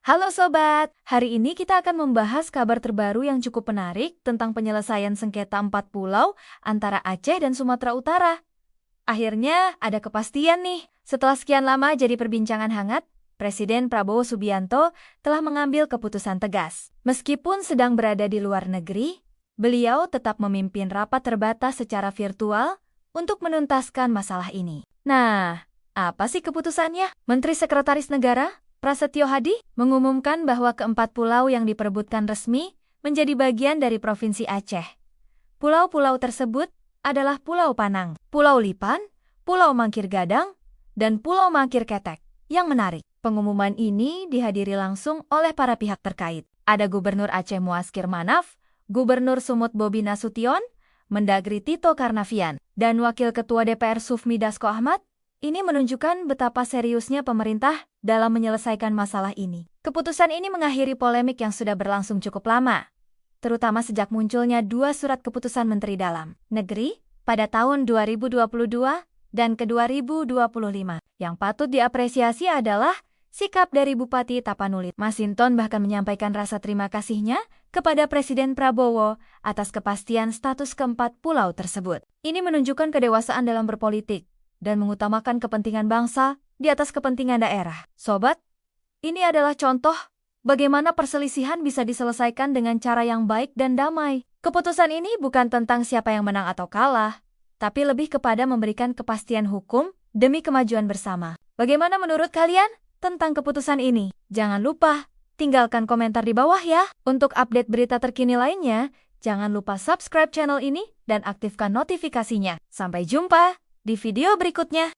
Halo Sobat, hari ini kita akan membahas kabar terbaru yang cukup menarik tentang penyelesaian sengketa 4 pulau antara Aceh dan Sumatera Utara. Akhirnya ada kepastian nih, setelah sekian lama jadi perbincangan hangat, Presiden Prabowo Subianto telah mengambil keputusan tegas. Meskipun sedang berada di luar negeri, beliau tetap memimpin rapat terbatas secara virtual untuk menuntaskan masalah ini. Nah, apa sih keputusannya? Menteri Sekretaris Negara Prasetyo Hadi mengumumkan bahwa keempat pulau yang diperebutkan resmi menjadi bagian dari Provinsi Aceh. Pulau-pulau tersebut adalah Pulau Panang, Pulau Lipan, Pulau Mangkir Gadang, dan Pulau Mangkir Ketek. Yang menarik, pengumuman ini dihadiri langsung oleh para pihak terkait. Ada Gubernur Aceh Muaskir Manaf, Gubernur Sumut Bobi Nasution, Mendagri Tito Karnavian, dan Wakil Ketua DPR Sufmi Dasko Ahmad. Ini menunjukkan betapa seriusnya pemerintah dalam menyelesaikan masalah ini. Keputusan ini mengakhiri polemik yang sudah berlangsung cukup lama, terutama sejak munculnya 2 surat keputusan Menteri Dalam Negeri pada tahun 2022 dan ke 2025. Yang patut diapresiasi adalah sikap dari Bupati Tapanuli. Masinton bahkan menyampaikan rasa terima kasihnya kepada Presiden Prabowo atas kepastian status keempat pulau tersebut. Ini menunjukkan kedewasaan dalam berpolitik dan mengutamakan kepentingan bangsa di atas kepentingan daerah. Sobat, ini adalah contoh bagaimana perselisihan bisa diselesaikan dengan cara yang baik dan damai. Keputusan ini bukan tentang siapa yang menang atau kalah, tapi lebih kepada memberikan kepastian hukum demi kemajuan bersama. Bagaimana menurut kalian tentang keputusan ini? Jangan lupa tinggalkan komentar di bawah ya. Untuk update berita terkini lainnya, jangan lupa subscribe channel ini dan aktifkan notifikasinya. Sampai jumpa di video berikutnya.